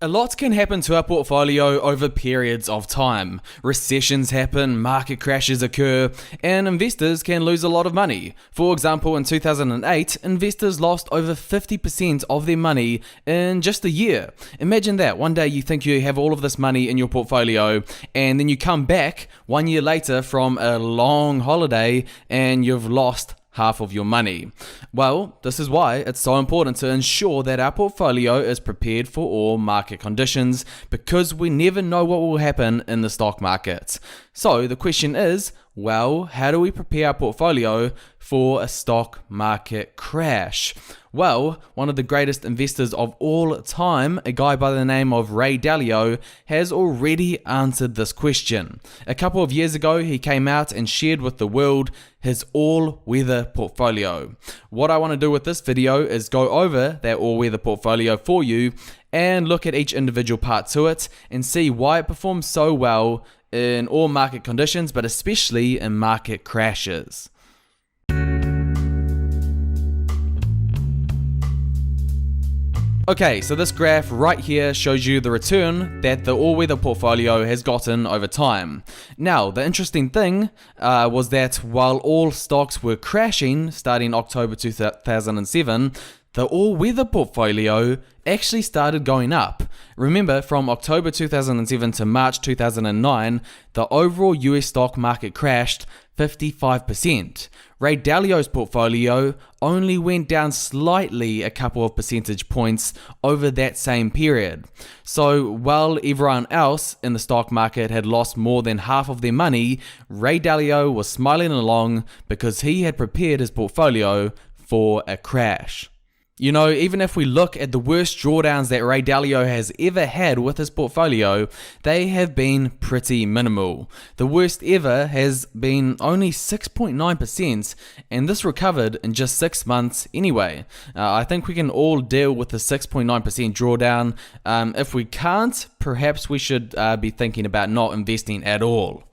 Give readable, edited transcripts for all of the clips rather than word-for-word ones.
A lot can happen to our portfolio over periods of time. Recessions happen, market crashes occur, and investors can lose a lot of money. For example, in 2008, investors lost over 50% of their money in just a year. Imagine that. One day you think you have all of this money in your portfolio, and then you come back 1 year later from a long holiday and you've lost half of your money. Well, this is why it's so important to ensure that our portfolio is prepared for all market conditions, because we never know what will happen in the stock market. So the question is, well, how do we prepare our portfolio for a stock market crash? Well, one of the greatest investors of all time, a guy by the name of Ray Dalio, has already answered this question. A couple of years ago, he came out and shared with the world his all-weather portfolio. What I want to do with this video is go over that all-weather portfolio for you and look at each individual part to it and see why it performs so well in all market conditions, but especially in market crashes. Okay, so this graph right here shows you the return that the all-weather portfolio has gotten over time. Now, the interesting thing was that while all stocks were crashing starting October 2007, the all-weather portfolio actually started going up. Remember, from October 2007 to March 2009, the overall US stock market crashed 55%. Ray Dalio's portfolio only went down slightly a couple of percentage points over that same period. So while everyone else in the stock market had lost more than half of their money, Ray Dalio was smiling along because he had prepared his portfolio for a crash. You know, even if we look at the worst drawdowns that Ray Dalio has ever had with his portfolio, they have been pretty minimal. The worst ever has been only 6.9%, and this recovered in just 6 months anyway. I think we can all deal with the 6.9% drawdown. If we can't, perhaps we should be thinking about not investing at all.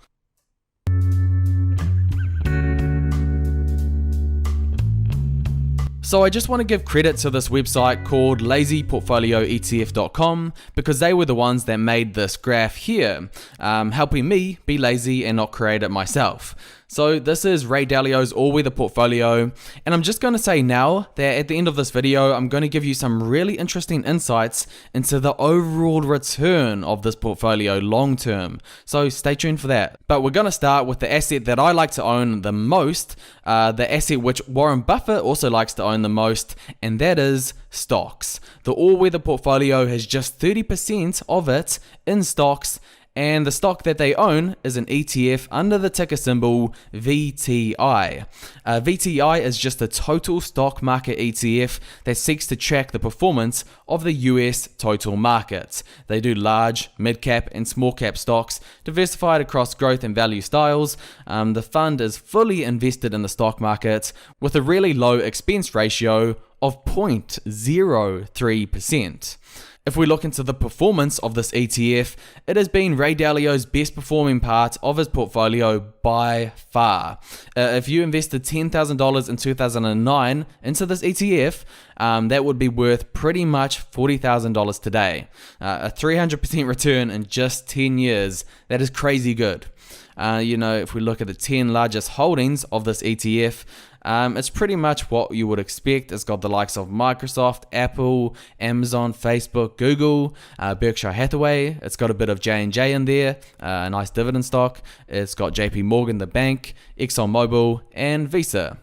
So I just want to give credit to this website called lazyportfolioetf.com because they were the ones that made this graph here, helping me be lazy and not create it myself. So this is Ray Dalio's all-weather portfolio, and I'm just going to say now that at the end of this video, I'm going to give you some really interesting insights into the overall return of this portfolio long term. So stay tuned for that. But we're going to start with the asset that I like to own the most, the asset which Warren Buffett also likes to own the most, and that is stocks. The all-weather portfolio has just 30% of it in stocks, and the stock that they own is an ETF under the ticker symbol VTI. VTI is just a total stock market ETF that seeks to track the performance of the US total market. They do large, mid-cap, and small-cap stocks diversified across growth and value styles. The fund is fully invested in the stock market with a really low expense ratio of 0.03%. If we look into the performance of this ETF, it has been Ray Dalio's best performing part of his portfolio by far. If you invested $10,000 in 2009 into this ETF, that would be worth pretty much $40,000 today. A 300% return in just 10 years. That is crazy good. If we look at the 10 largest holdings of this ETF, it's pretty much what you would expect. It's got the likes of Microsoft, Apple, Amazon, Facebook, Google, Berkshire Hathaway. It's got a bit of J&J in there, a nice dividend stock. It's got JP Morgan, the bank, ExxonMobil, and Visa.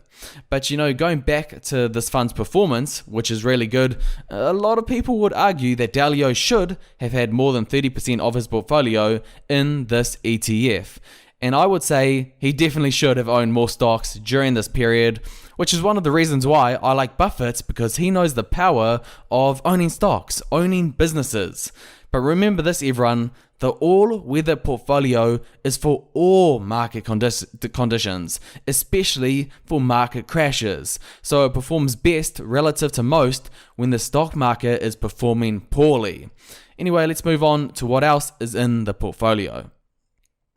But going back to this fund's performance, which is really good, a lot of people would argue that Dalio should have had more than 30% of his portfolio in this ETF. And I would say he definitely should have owned more stocks during this period, which is one of the reasons why I like Buffett, because he knows the power of owning stocks, owning businesses. But remember this, everyone, the all-weather portfolio is for all market conditions, especially for market crashes. So it performs best relative to most when the stock market is performing poorly. Anyway, let's move on to what else is in the portfolio.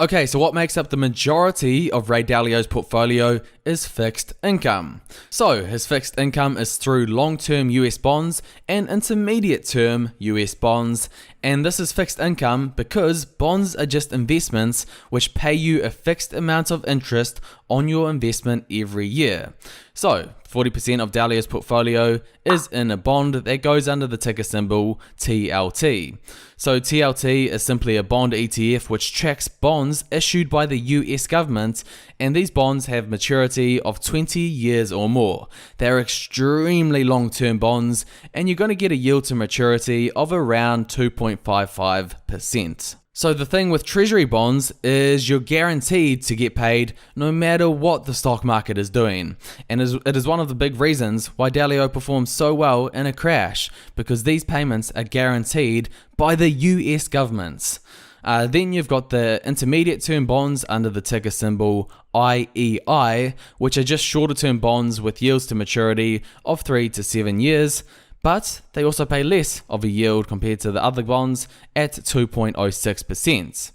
Okay, so what makes up the majority of Ray Dalio's portfolio is fixed income. So his fixed income is through long-term US bonds and intermediate-term US bonds, and this is fixed income because bonds are just investments which pay you a fixed amount of interest on your investment every year. So 40% of Dalio's portfolio is in a bond that goes under the ticker symbol TLT. So TLT is simply a bond ETF which tracks bonds issued by the US government, and these bonds have maturity of 20 years or more. They're extremely long-term bonds, and you're going to get a yield to maturity of around 2.55%. So the thing with treasury bonds is you're guaranteed to get paid no matter what the stock market is doing. And it is one of the big reasons why Dalio performs so well in a crash, because these payments are guaranteed by the US governments. Then you've got the intermediate term bonds under the ticker symbol IEI, which are just shorter term bonds with yields to maturity of 3 to 7 years. But they also pay less of a yield compared to the other bonds at 2.06%.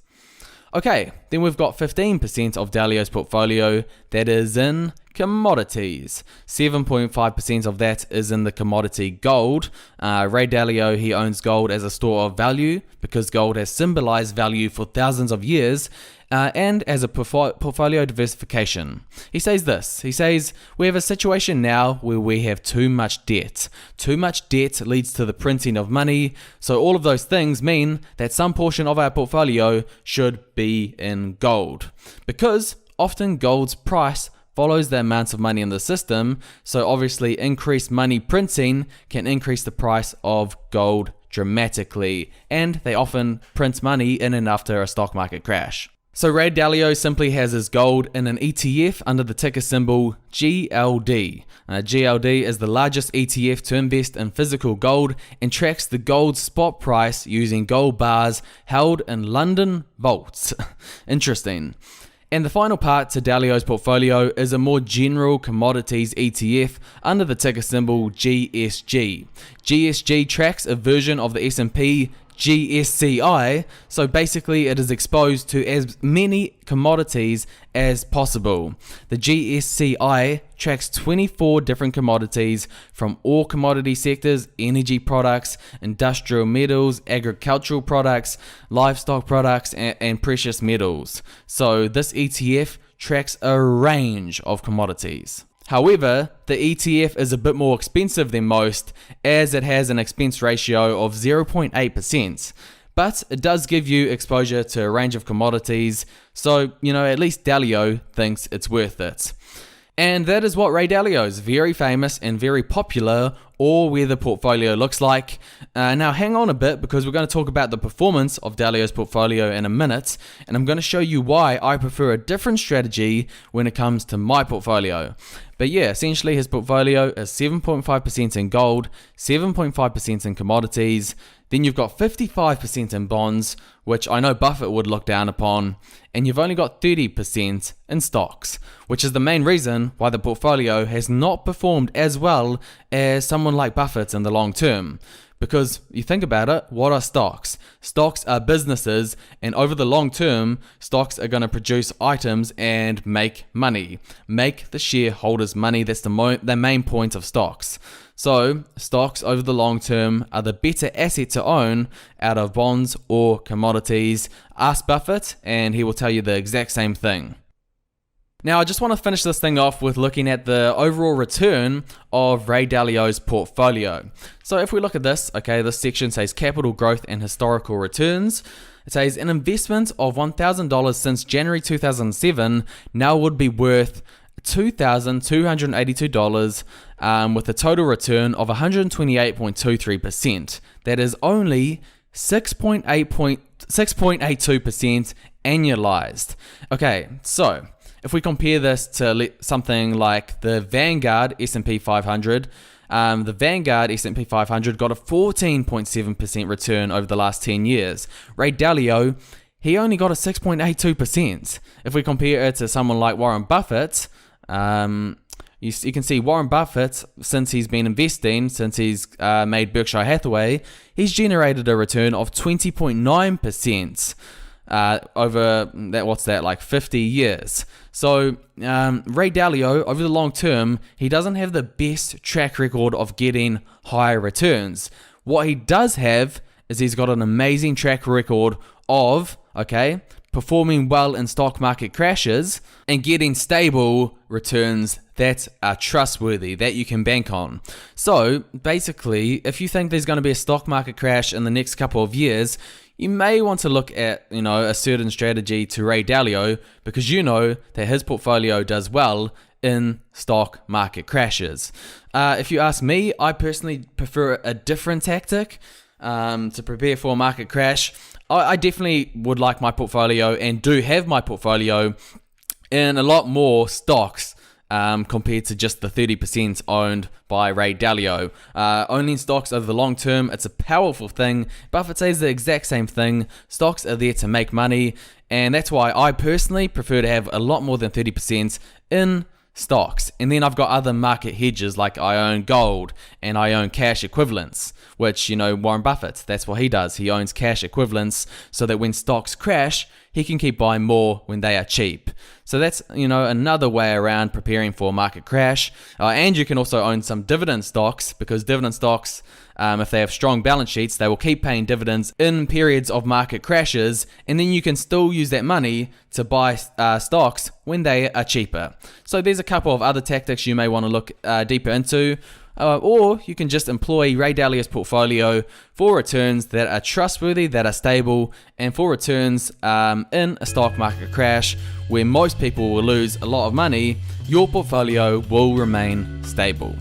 Okay, then we've got 15% of Dalio's portfolio that is in commodities. 7.5% of that is in the commodity gold. Ray Dalio, he owns gold as a store of value because gold has symbolized value for thousands of years, and as a portfolio diversification. He says this, he says, we have a situation now where we have too much debt. Too much debt leads to the printing of money, so all of those things mean that some portion of our portfolio should be in gold. Because often gold's price follows the amount of money in the system, so obviously increased money printing can increase the price of gold dramatically, and they often print money in and after a stock market crash. So Ray Dalio simply has his gold in an ETF under the ticker symbol GLD. GLD is the largest ETF to invest in physical gold and tracks the gold spot price using gold bars held in London vaults. Interesting. And the final part to Dalio's portfolio is a more general commodities ETF under the ticker symbol GSG. GSG tracks a version of the S&P GSCI, so basically it is exposed to as many commodities as possible. The GSCI tracks 24 different commodities from all commodity sectors: energy products, industrial metals, agricultural products, livestock products, and precious metals. So this ETF tracks a range of commodities. However, the ETF is a bit more expensive than most, as it has an expense ratio of 0.8%, but it does give you exposure to a range of commodities, so, at least Dalio thinks it's worth it. And that is what Ray Dalio's very famous and very popular all-weather portfolio looks like. Now hang on a bit, because we're going to talk about the performance of Dalio's portfolio in a minute, and I'm going to show you why I prefer a different strategy when it comes to my portfolio. But yeah, essentially his portfolio is 7.5% in gold, 7.5% in commodities, then you've got 55% in bonds, which I know Buffett would look down upon, and you've only got 30% in stocks, which is the main reason why the portfolio has not performed as well as someone like Buffett in the long term. Because you think about it, what are stocks? Stocks are businesses, and over the long term, stocks are going to produce items and make money. Make the shareholders money. That's the main point of stocks. So stocks over the long term are the better asset to own out of bonds or commodities. Ask Buffett and he will tell you the exact same thing. Now, I just want to finish this thing off with looking at the overall return of Ray Dalio's portfolio. So if we look at this, okay, this section says capital growth and historical returns. It says an investment of $1,000 since January 2007 now would be worth $2,282 with a total return of 128.23%. That is only 6.82% annualized. Okay, so if we compare this to something like the Vanguard S&P 500, the Vanguard S&P 500 got a 14.7% return over the last 10 years. Ray Dalio, he only got a 6.82%. If we compare it to someone like Warren Buffett, you can see Warren Buffett, since he's been investing, since he's made Berkshire Hathaway, he's generated a return of 20.9%. over that, like 50 years. So Ray Dalio, over the long term, he doesn't have the best track record of getting higher returns. What he does have is he's got an amazing track record of, performing well in stock market crashes and getting stable returns that are trustworthy, that you can bank on. So basically, if you think there's going to be a stock market crash in the next couple of years, you may want to look at, a certain strategy to Ray Dalio, because you know that his portfolio does well in stock market crashes. If you ask me, I personally prefer a different tactic to prepare for a market crash. I definitely would like my portfolio, and do have my portfolio, in a lot more stocks compared to just the 30% owned by Ray Dalio. Owning stocks over the long term, it's a powerful thing. Buffett says the exact same thing. Stocks are there to make money, and that's why I personally prefer to have a lot more than 30% in stocks. And then I've got other market hedges, like I own gold and I own cash equivalents, which, Warren Buffett, that's what he does. He owns cash equivalents so that when stocks crash, he can keep buying more when they are cheap. So that's, another way around preparing for a market crash. And you can also own some dividend stocks, because dividend stocks, if they have strong balance sheets, they will keep paying dividends in periods of market crashes, and then you can still use that money to buy stocks when they are cheaper. So there's a couple of other tactics you may want to look deeper into. Or you can just employ Ray Dalio's portfolio for returns that are trustworthy, that are stable, and for returns in a stock market crash where most people will lose a lot of money, your portfolio will remain stable.